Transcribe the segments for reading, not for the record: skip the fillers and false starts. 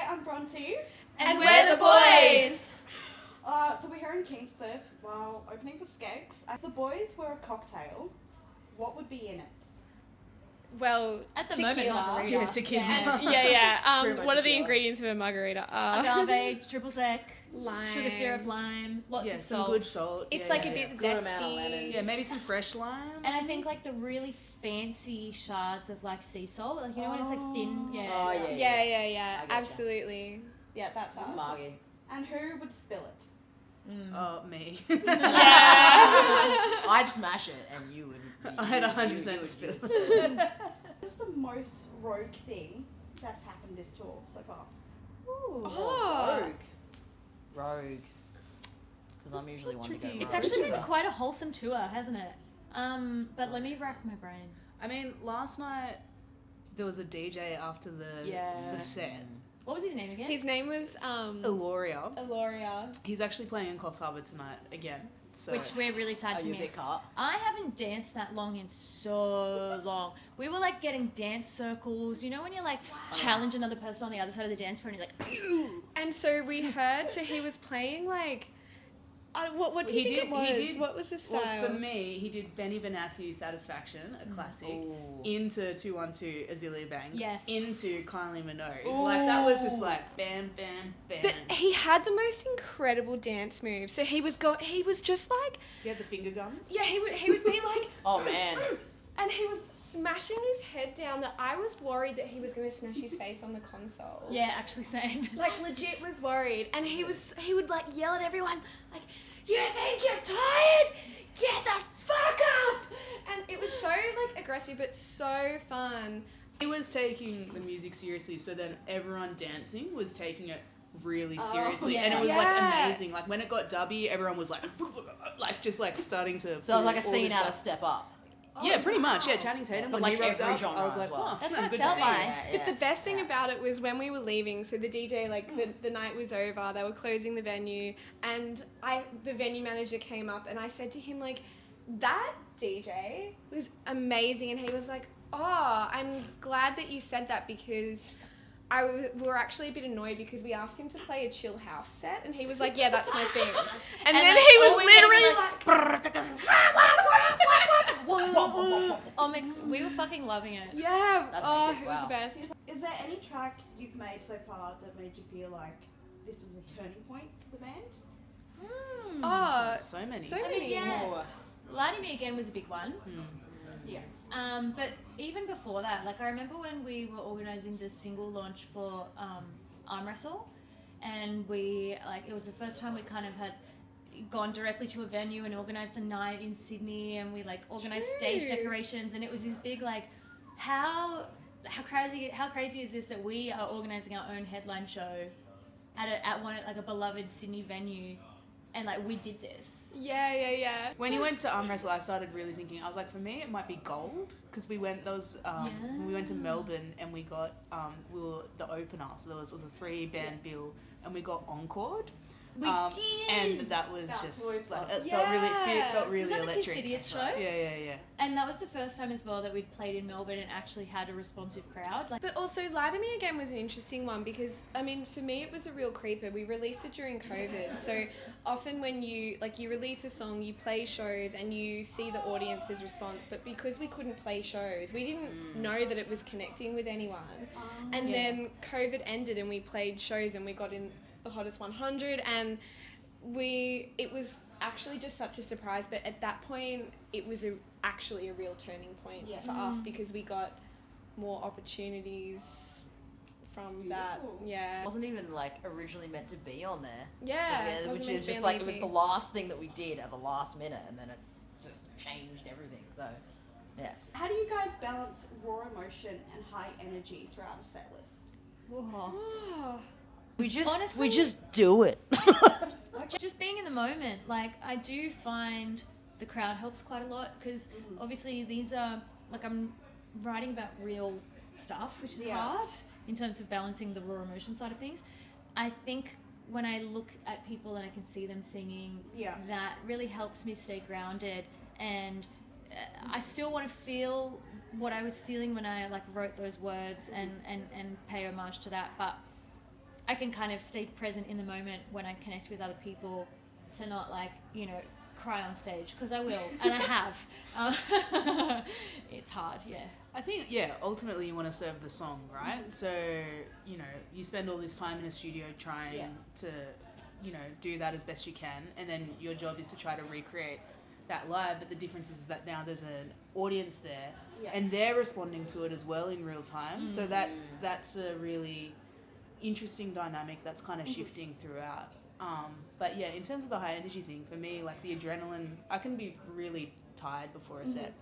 I'm Bronte. And we're the Buoys! So we're here in Kingscliff while opening for Skeggs. If the Buoys were a cocktail, what would be in it? Well, at the tequila. moment, margarita. Yeah, tequila. Yeah. What are the ingredients of a margarita? Agave, triple sec, lime, sugar syrup, lime, lots of some salt. good salt. It's yeah, like yeah, a bit yeah. Good amount of zesty. lemon. Yeah, maybe some fresh lime. And I think like the really fancy shards of like sea salt, like you know when it's like thin. Yeah. Oh, yeah. Yeah. I getcha. Absolutely. Yeah, that's us. Margie. And who would spill it? Oh, me. Yeah. I'd smash it and you would. I'd you 100% would spill it. What's the most rogue thing that's happened this tour so far? Oh. Rogue. Because I'm usually one to go rogue. It's actually been quite a wholesome tour, hasn't it? But let me rack my brain. I mean, last night there was a DJ after the set. What was his name again? His name was Eloria. He's actually playing in Coffs Harbour tonight again. So. Which we're really sad Are to you miss. big heart? I haven't danced that long in so long. We were like getting dance circles. You know when you like challenge another person on the other side of the dance floor and you're like, ew. And so we heard, he was playing like, what did you think it was? What was the style? Well, for me, he did Benny Benassi Satisfaction, a classic, into 212 Azealia Banks, into Kylie Minogue. Like, that was just like bam, bam, bam. But he had the most incredible dance moves. So he was just like... He had the finger guns? Yeah, he would be like... Oh, man. And he was smashing his head down that I was worried that he was going to smash his face on the console. Yeah, actually same. Like, legit was worried. And he would like yell at everyone, like, you think you're tired? Get the fuck up! And it was so like aggressive, but so fun. He was taking the music seriously, so then everyone dancing was taking it really seriously. And it was like amazing. Like when it got dubby, everyone was like just like starting to... So it was like a scene out of Step Up. Yeah, pretty much. Yeah, Channing Tatum. But when like he rocks every out, genre I was as like, well. oh, That's good what it to felt see. like. But the best thing about it was when we were leaving, so the DJ, like the night was over, they were closing the venue, and the venue manager came up and I said to him, like, that DJ was amazing. And he was like, oh, I'm glad that you said that because we were actually a bit annoyed because we asked him to play a chill house set and he was like, yeah, that's my thing. And then like, he was always literally we were fucking loving it. yeah, That's oh, epic. it was Wow. the best. Is there any track you've made so far that made you feel like this is a turning point for the band? Oh, So many. so I many. mean, yeah. Lighting Me Again was a big one. Yeah. But even before that, like I remember when we were organising the single launch for Arm Wrestle, and we it was the first time we kind of had gone directly to a venue and organised a night in Sydney, and we like organised stage decorations, and it was this big like, how crazy is this that we are organising our own headline show at one like a beloved Sydney venue, and like we did this. Yeah. When you went to arm wrestle, I started really thinking. I was like, for me, it might be gold because we went. We went to Melbourne and we got we were the opener, so there was a 3-band bill, and we got encored. We did, and that was That's just always like fun. it felt really was that the Kiss electric. Idiots show? Yeah. And that was the first time as well that we'd played in Melbourne and actually had a responsive crowd. Like, But also, Lie to Me Again was an interesting one because, I mean, for me, it was a real creeper. We released it during COVID. So often when you release a song, you play shows and you see the audience's response. But because we couldn't play shows, we didn't know that it was connecting with anyone. And then COVID ended and we played shows and we got in the Hottest 100 and it was actually just such a surprise. But at that point, it was actually a real turning point for us because we got more opportunities from that. Yeah. It wasn't even like originally meant to be on there. Yeah. Which is just like it was the last thing that we did at the last minute, and then it just changed everything. So, yeah. How do you guys balance raw emotion and high energy throughout a set list? Oh. We Honestly- just do it. just being in the moment, like I do find the crowd helps quite a lot because obviously these are like I'm writing about real stuff, which is hard in terms of balancing the raw emotion side of things. I think when I look at people and I can see them singing, that really helps me stay grounded, and I still want to feel what I was feeling when I like wrote those words and pay homage to that, but I can kind of stay present in the moment when I connect with other people, to not like, you know, cry on stage, because I will, and I have. It's hard, yeah. I think, ultimately you want to serve the song, right? So, you know, you spend all this time in a studio trying to, you know, do that as best you can, and then your job is to try to recreate that live, but the difference is that now there's an audience there, and they're responding to it as well in real time, so that's a really interesting dynamic that's kind of shifting throughout. But yeah, in terms of the high energy thing, for me, like the adrenaline, I can be really tired before a set,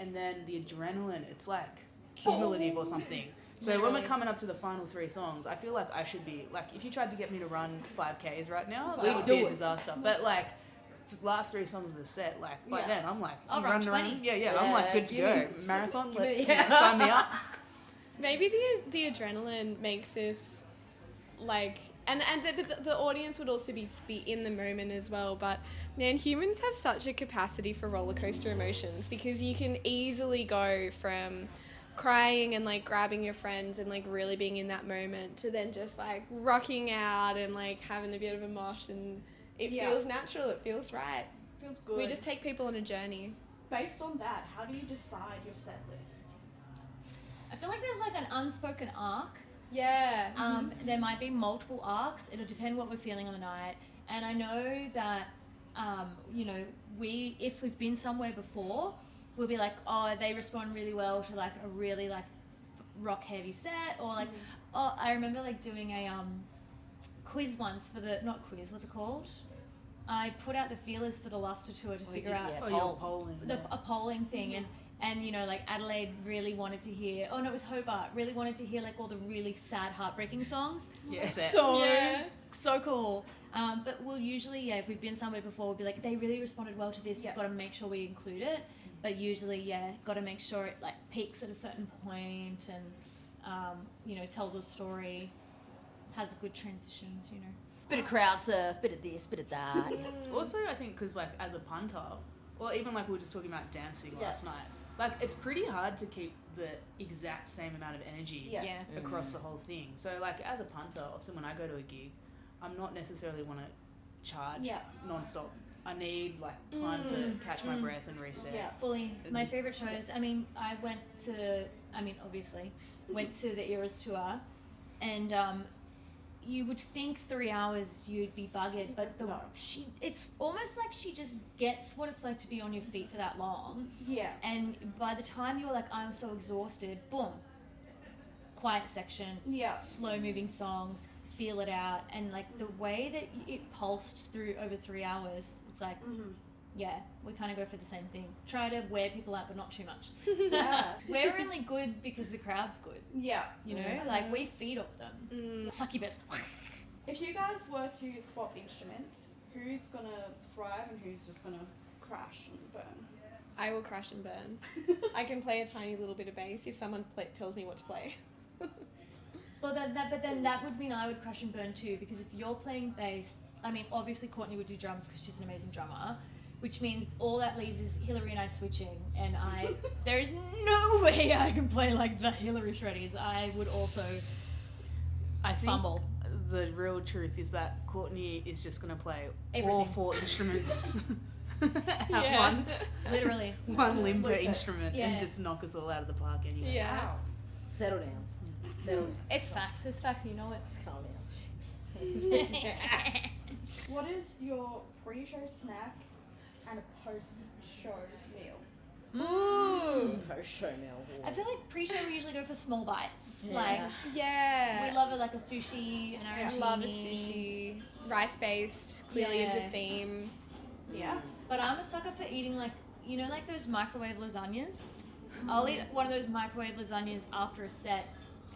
and then the adrenaline, it's like cumulative or something. So when we're coming up to the final 3 songs, I feel like I should be, like, if you tried to get me to run 5Ks right now, that would be a disaster. But like, the last 3 songs of the set, like, by then I'm like, I'll I'm run running 20. around. Yeah, I'm like good to go. Marathon, let's sign me up. Maybe the adrenaline makes us like, and the audience would also be in the moment as well. But man, humans have such a capacity for roller coaster emotions, because you can easily go from crying and like grabbing your friends and like really being in that moment to then just like rocking out and like having a bit of a mosh, and it feels natural, it feels right. Feels good. We just take people on a journey. Based on that, how do you decide your set list? I feel like there's like an unspoken arc. Yeah. There might be multiple arcs. It'll depend what we're feeling on the night. And I know that, you know, if we've been somewhere before, we'll be like, oh, they respond really well to like a really like rock heavy set, or like, oh, I remember like doing a quiz once for the, not quiz, what's it called? I put out the feelers for the Luster tour to figure out You're polling. a polling thing, and you know, like Adelaide really wanted to hear, oh no, it was Hobart, really wanted to hear like all the really sad, heartbreaking songs. So cool. But we'll usually, if we've been somewhere before, we'll be like, they really responded well to this, we've got to make sure we include it. But usually, got to make sure it like peaks at a certain point, and you know, tells a story, has good transitions, you know. Bit of crowd surf, bit of this, bit of that. Also, I think because like as a punter, or even like we were just talking about dancing last night, like it's pretty hard to keep the exact same amount of energy across the whole thing. So like as a punter, often when I go to a gig, I'm not necessarily want to charge non-stop. I need like time to catch my breath and reset. Yeah. Fully. My favourite shows, I mean, obviously, went to the Eras tour, and you would think 3 hours you'd be buggered, but it's almost like she just gets what it's like to be on your feet for that long. Yeah. And by the time you're like, I'm so exhausted, boom, quiet section, slow moving songs, feel it out, and like the way that it pulsed through over 3 hours, it's like, we kind of go for the same thing. Try to wear people out, but not too much. We're only good because the crowd's good. Yeah. You know, like we feed off them. Succubus. If you guys were to swap instruments, who's gonna thrive and who's just gonna crash and burn? I will crash and burn. I can play a tiny little bit of bass if someone tells me what to play. Well, but then that would mean I would crash and burn too, because if you're playing bass, I mean, obviously Courtney would do drums because she's an amazing drummer, which means all that leaves is Hillary and I switching, and there is no way I can play like the Hillary shreddies. I would also fumble. The real truth is that Courtney is just going to play everything. All 4 instruments at once. Literally. One limb per instrument and just knock us all out of the park anyway. Yeah. Wow. Settle down. Settle down. It's facts, you know it. Just calm down. What is your pre-show snack and a post-show meal? Ooh. Post-show meal. I feel like pre-show we usually go for small bites. Yeah. Like, Yeah. we love it like a sushi, an arancini. I love a sushi. Rice-based, clearly is a theme. Yeah. But I'm a sucker for eating like, you know, like those microwave lasagnas? I'll eat one of those microwave lasagnas after a set.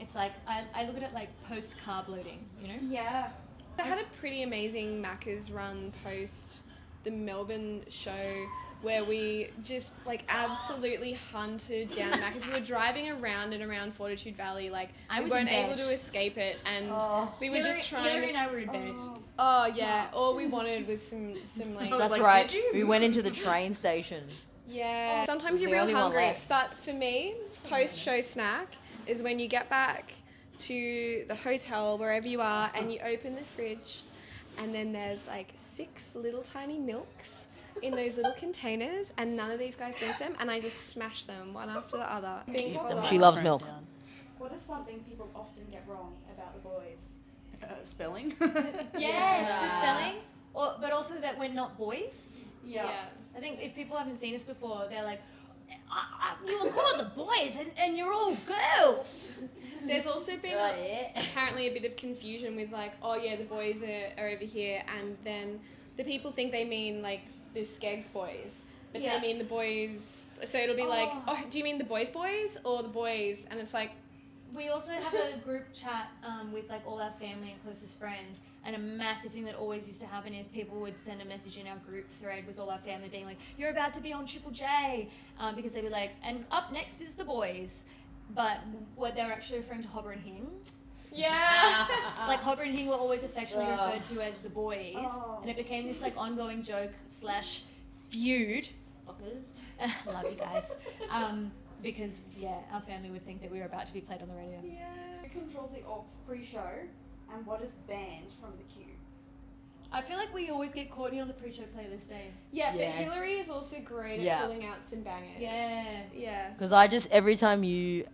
It's like, I look at it like post-carb loading, you know? Yeah. I had a pretty amazing Macca's run post the Melbourne show where we just like absolutely hunted down Macca's. We were driving around and around Fortitude Valley, like we weren't able to escape it, and we were just trying. Hillary and I were in bed. Oh yeah, all we wanted was some like. That's like, right. did you? We went into the train station. Yeah. Sometimes Was you're the real only one hungry, left. but for me, post-show snack is when you get back to the hotel, wherever you are, and you open the fridge, and then there's like 6 little tiny milks in those little containers, and none of these guys drink them, and I just smash them one after the other. Being told off. She loves milk. What is something people often get wrong about the boys? Spelling. Yes, the spelling, but also that we're not boys. Yeah. I think if people haven't seen us before, they're like, you were called the boys and you're all girls. There's also been Yeah. apparently a bit of confusion with like, oh yeah, the boys are over here, and then the people think they mean like the Skeggs boys, but Yeah. they mean the boys. So it'll be like, oh, do you mean the boys or the boys? And it's like, We also have a group chat with like all our family and closest friends, and a massive thing that always used to happen is people would send a message in our group thread with all our family being like, you're about to be on Triple J, because they'd be like, and up next is the boys, but what they were actually referring to Hobber and Hing. yeah. Like Hobber and Hing were always affectionately referred to as the boys, and it became this like ongoing joke / feud. Fuckers, love you guys. Because our family would think that we were about to be played on the radio. Yeah. Who controls the aux pre-show, and what is banned from the queue? I feel like we always get Courtney on the pre-show playlist, eh? Yeah, but Yeah. Hillary is also great Yeah. at pulling out some bangers. Yeah. Yeah. Because I just, every time you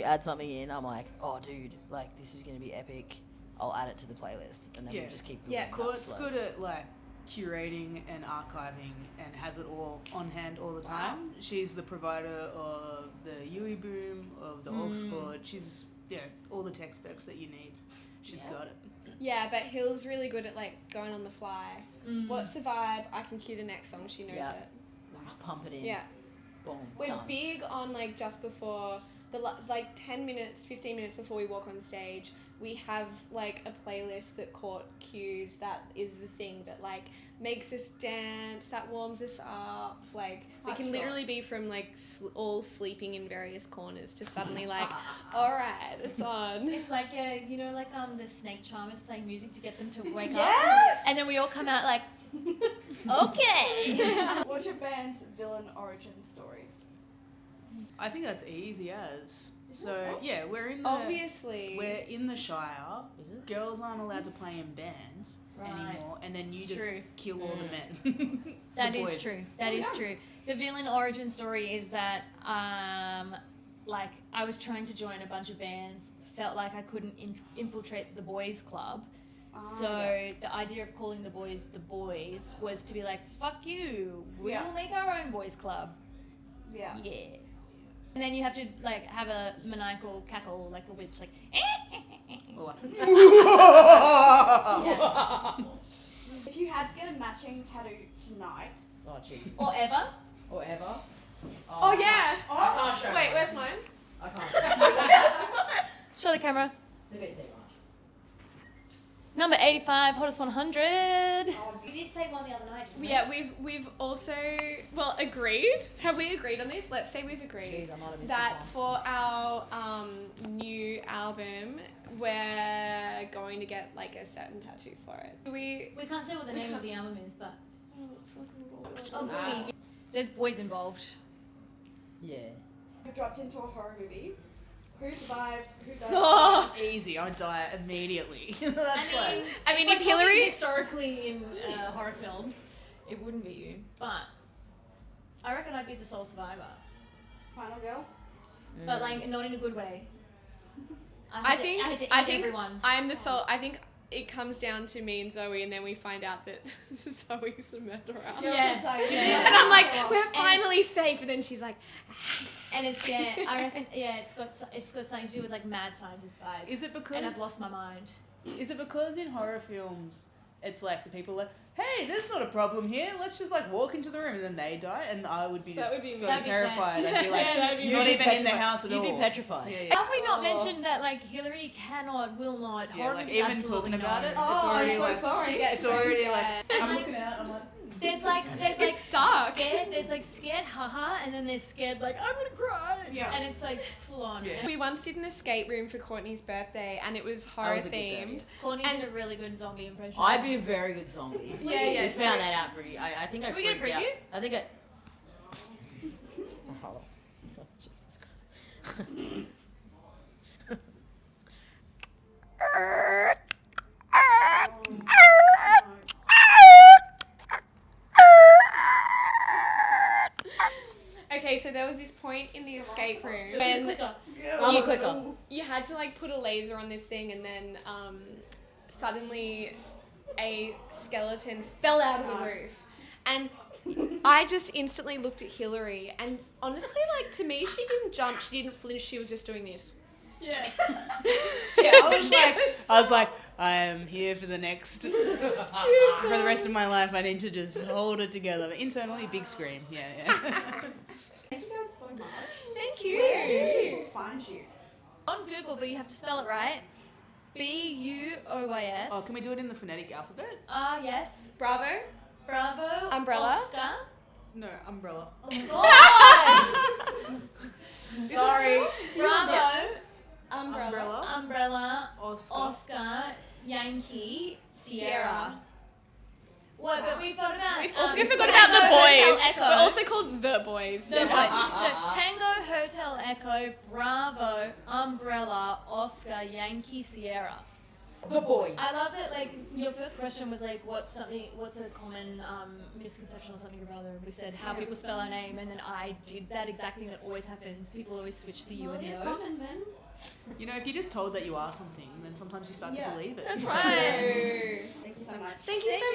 add something in, I'm like, oh, dude, like, this is going to be epic. I'll add it to the playlist. And then Yeah. we just keep Yeah, building up Court's slow. good at like curating and archiving and has it all on hand all the time. She's the provider of the Yui boom, of the aux cord. She's all the tech specs that you need. She's got it. Yeah, but Hill's really good at like going on the fly. What's the vibe? I can cue the next song. She knows Yeah. it. We'll just pump it in. Yeah. Boom. We're done. big on like just before like 10 minutes, 15 minutes before we walk on stage, we have like a playlist that Court cues that is the thing that like makes us dance, that warms us up. Like we can literally be from like all sleeping in various corners to suddenly like, all right, it's on. It's like the snake charmers playing music to get them to wake Yes! up, and then we all come out like, okay. What's your band's villain origin story? I think that's easy as. So yeah, we're in Obviously. we're in the Shire. Is it? Girls aren't allowed to play in bands anymore, and then you just True. kill all the men. That The is boys. true. That is true. The villain origin story is that, like, I was trying to join a bunch of bands, felt like I couldn't infiltrate the boys' club. So the idea of calling the boys was to be like, fuck you, we'll make our own boys' club. Yeah. Yeah. And then you have to, like, have a maniacal cackle, like a witch, like, Or like, yeah. If you had to get a matching tattoo tonight, Oh, gee. Or ever. Or ever. Oh yeah. I can't show Wait, mine. where's mine? I can't. Show the camera. It's a bit too much. Number 85, hottest 100. We did say one the other night, didn't we? Yeah, we've also agreed. Have we agreed on this? Let's say we've agreed Jeez, I might have missed that this for our new album, we're going to get like a certain tattoo for it. We can't say what the name of the album is, but Ah. there's boys involved. Yeah. you dropped into a horror movie. Who survives? Who doesn't? Oh, easy, I die immediately. That's like. I mean, we're if Hillary, talking historically in horror films, it wouldn't be you. But I reckon I'd be the sole survivor. Final girl. But like not in a good way. I had to think eat everyone. I'm the soul. I think it comes down to me and Zoe, and then we find out that Zoe's the murderer. Yeah. And I'm like, we're finally safe. And then she's like, And it's I reckon it's got something to do with like mad scientist vibes. Is it And I've because? lost my mind. Is it because in horror films, it's like the people are like, hey, there's not a problem here. Let's just like walk into the room, and then they die, and I would be That just would be so That'd be terrified. class. I'd be like, Yeah, that'd be not You'd be even in the petrified. house at all. You'd be petrified. Yeah, yeah. Have we not mentioned that like Hillary cannot, will not, Yeah, horror like movies even absolutely talking about no. it, Oh, it's already I'm so like sorry. she gets it's so already like scared. I'm looking at it, I'm like, There's like It's dark. scared haha, and then there's scared like I'm gonna cry. Yeah. And it's like full on. Yeah. we once did an escape room for Courtney's birthday, and it was That horror was a good themed. idea. Courtney And- did a really good zombie impression. I'd be a very good zombie. Yeah. We found that out pretty. I think I Are we gonna freaked out. preview? I think I. Oh, Jesus Christ. this point in the escape room when I'm a clicker. you had to like put a laser on this thing, and then suddenly a skeleton fell out of the roof, and I just instantly looked at Hillary, and honestly, like, to me, she didn't jump, she didn't flinch, she was just doing this. Yeah. Yeah, I was like, I am here for the next, for the rest of my life. I need to just hold it together. But internally, big scream. Yeah. Thank you guys so much. Thank Where can you. people find you? On Google, but you have to spell it right. Buoys. Oh, can we do it in the phonetic alphabet? Yes. Bravo. Bravo. Umbrella. Oscar. No, umbrella. Oh my gosh. Sorry. Bravo. Umbrella. Umbrella. Oscar. Oscar. Yankee. Sierra. Sierra. What? But we thought about. We've also forgot Tango about the Hotel boys. Echo. We're also called the boys. The boys. So Tango Hotel Echo. Bravo. Umbrella. Oscar. Yankee. Sierra. The Buoys. I love that, like, your first question was like, what's a common misconception or something or other? We said how people spell our name, and then I did that exact thing that always happens. People always switch the U and the O. Common then. You know, if you're just told that you are something, then sometimes you start to believe it. That's right. Thank you so much. Thank you so